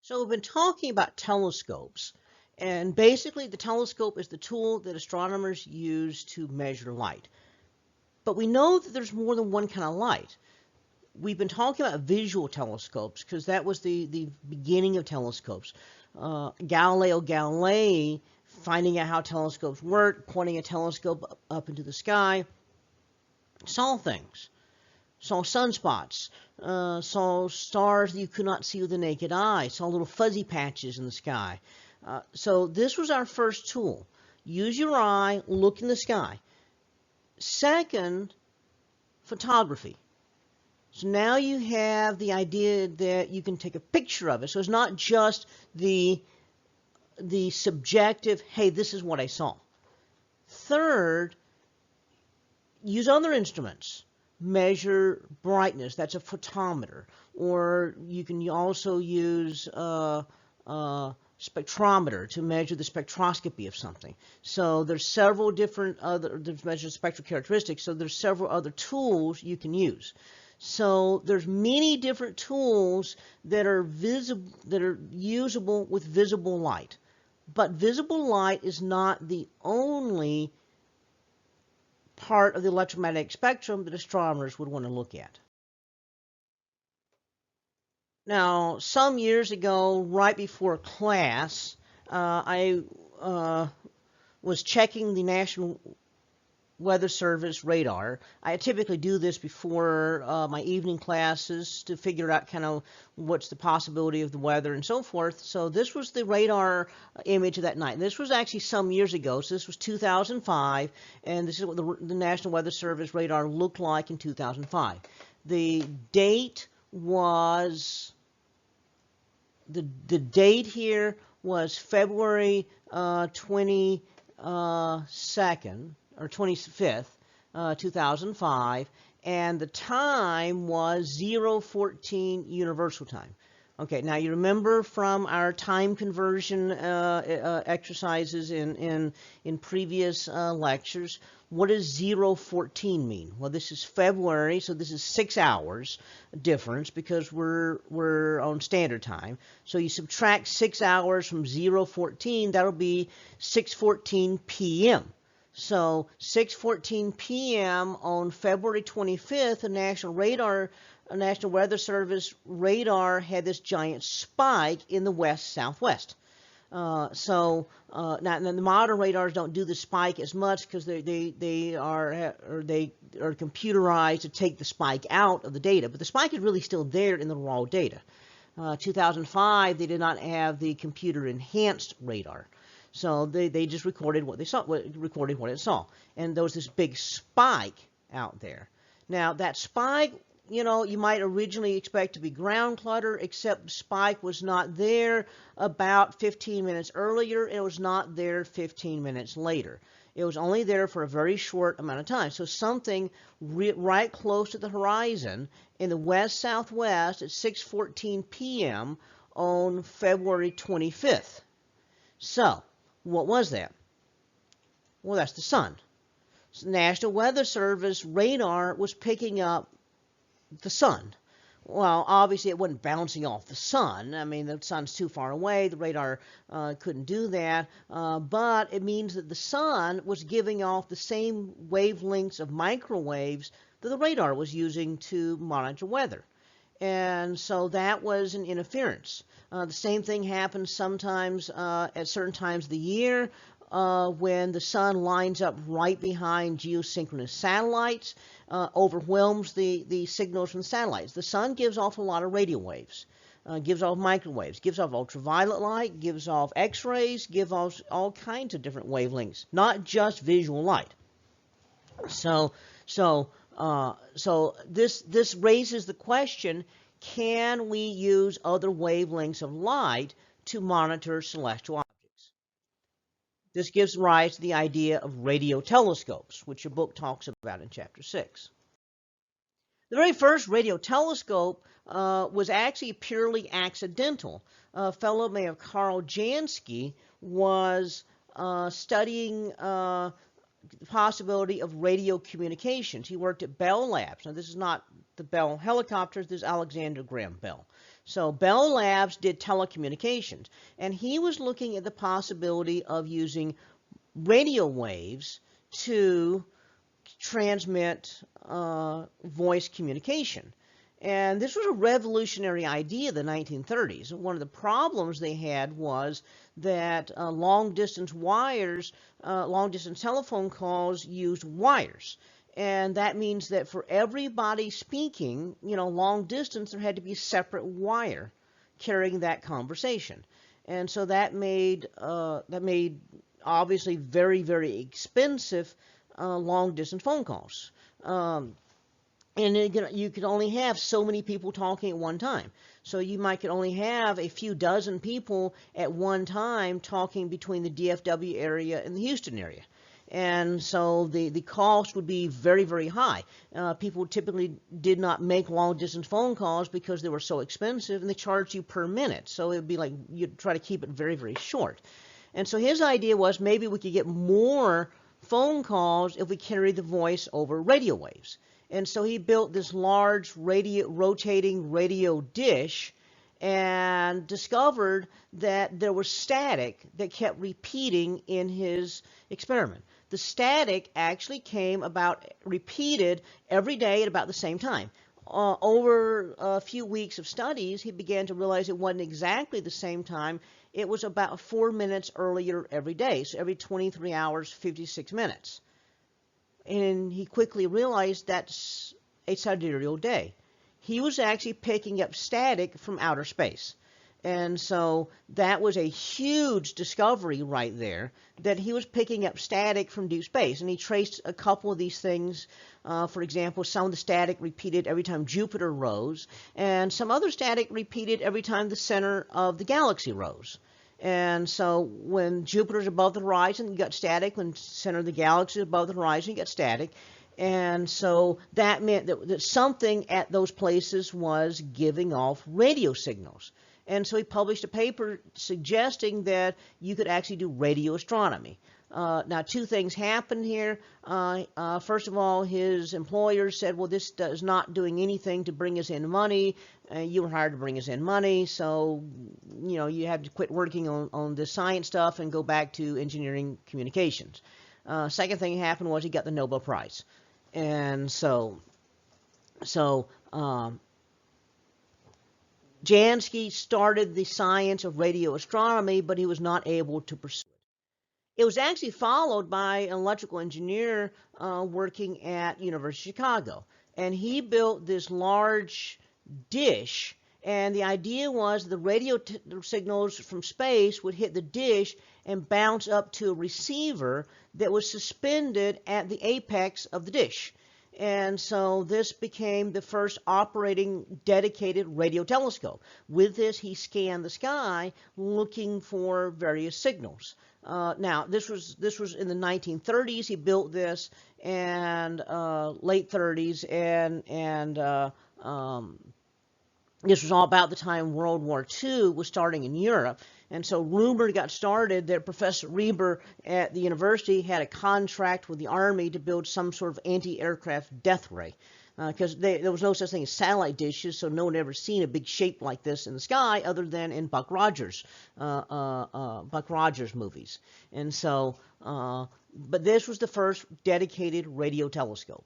So we've been talking about telescopes, and basically the telescope is the tool that astronomers use to measure light. But we know that there's more than one kind of light. We've been talking about visual telescopes because that was the beginning of telescopes. Galileo Galilei, finding out how telescopes work, pointing a telescope up into the sky, saw things. Saw sunspots, saw stars that you could not see with the naked eye, saw little fuzzy patches in the sky. So this was our first tool. Use your eye, look in the sky. Second, photography. So now you have the idea that you can take a picture of it. So it's not just the subjective, hey, this is what I saw. Third, use other instruments. Measure brightness, that's a photometer, or you can also use spectrometer to measure the spectroscopy of something. So there's several different other, measure spectral characteristics, so there's several other tools you can use. So there's many different tools that are visible, that are usable with visible light. But visible light is not the only part of the electromagnetic spectrum that astronomers would want to look at. Now, some years ago, right before class, I was checking the National Weather Service radar. I typically do this before my evening classes to figure out kind of what's the possibility of the weather and so forth. So this was the radar image of that night. This was actually some years ago. So this was 2005, and this is what the National Weather Service radar looked like in 2005. The date was, the date here was February 22nd. Or 25th, 2005, and the time was 0:14 Universal Time. Okay, now you remember from our time conversion exercises in previous lectures, what does 0:14 mean? Well, this is February, so this is 6 hours difference because we're on standard time. So you subtract 6 hours from 0:14, that'll be 6:14 p.m. So 6:14 p.m. on February 25th, the National Weather Service radar had this giant spike in the west-southwest. Now the modern radars don't do the spike as much because they are computerized to take the spike out of the data, but the spike is really still there in the raw data. 2005, they did not have the computer-enhanced radar. So they just recorded what they saw, recorded what it saw. And there was this big spike out there. Now that spike, you know, you might originally expect to be ground clutter, except the spike was not there about 15 minutes earlier. It was not there 15 minutes later. It was only there for a very short amount of time. So something right close to the horizon in the west-southwest at 6:14 p.m. on February 25th. So what was that? Well, that's the sun. So National Weather Service radar was picking up the sun. Well, obviously it wasn't bouncing off the sun. I mean, the sun's too far away. The radar couldn't do that. But it means that the sun was giving off the same wavelengths of microwaves that the radar was using to monitor weather. And so that was an interference. The same thing happens sometimes at certain times of the year when the sun lines up right behind geosynchronous satellites, overwhelms the signals from the satellites. The sun gives off a lot of radio waves, gives off microwaves, gives off ultraviolet light, gives off X-rays, gives off all kinds of different wavelengths, not just visual light. So this raises the question, can we use other wavelengths of light to monitor celestial objects? This gives rise to the idea of radio telescopes, which your book talks about in Chapter 6. The very first radio telescope was actually purely accidental. A fellow named Karl Jansky was studying the possibility of radio communications. He worked at Bell Labs. Now, this is not the Bell helicopters, this is Alexander Graham Bell. So Bell Labs did telecommunications, and he was looking at the possibility of using radio waves to transmit voice communication. And this was a revolutionary idea in the 1930s. One of the problems they had was that long-distance wires, long-distance telephone calls used wires. And that means that for everybody speaking, long distance, there had to be a separate wire carrying that conversation. And so that made obviously very, very expensive long-distance phone calls. And you could only have so many people talking at one time. So you could only have a few dozen people at one time talking between the DFW area and the Houston area. And so the cost would be very, very high. People typically did not make long-distance phone calls because they were so expensive, and they charged you per minute. So it would be like you'd try to keep it very, very short. And so his idea was maybe we could get more phone calls if we carried the voice over radio waves. And so he built this large rotating radio dish and discovered that there was static that kept repeating in his experiment. The static actually came about repeated every day at about the same time. Over a few weeks of studies, he began to realize it wasn't exactly the same time. It was about 4 minutes earlier every day, so every 23 hours, 56 minutes. And he quickly realized that's a sidereal day. He was actually picking up static from outer space. And so that was a huge discovery right there, that he was picking up static from deep space. And he traced a couple of these things. For example, some of the static repeated every time Jupiter rose, and some other static repeated every time the center of the galaxy rose. And so when Jupiter's above the horizon, you got static. When the center of the galaxy is above the horizon, you got static. And so that meant that something at those places was giving off radio signals. And so he published a paper suggesting that you could actually do radio astronomy. Now, two things happened here. First of all, his employers said, well, this is not doing anything to bring us in money. You were hired to bring us in money, so you have to quit working on the science stuff and go back to engineering communications. Second thing that happened was he got the Nobel Prize. And so Jansky started the science of radio astronomy, but he was not able to pursue it. It was actually followed by an electrical engineer working at University of Chicago. And he built this large dish, and the idea was the radio signals from space would hit the dish and bounce up to a receiver that was suspended at the apex of the dish. And so this became the first operating dedicated radio telescope. With this, he scanned the sky looking for various signals. Now, this was in the 1930s. He built this, and late 30s, and this was all about the time World War II was starting in Europe. And so rumor got started that Professor Reber at the university had a contract with the Army to build some sort of anti-aircraft death ray. Because there was no such thing as satellite dishes, so no one had ever seen a big shape like this in the sky other than in Buck Rogers movies. And so, but this was the first dedicated radio telescope.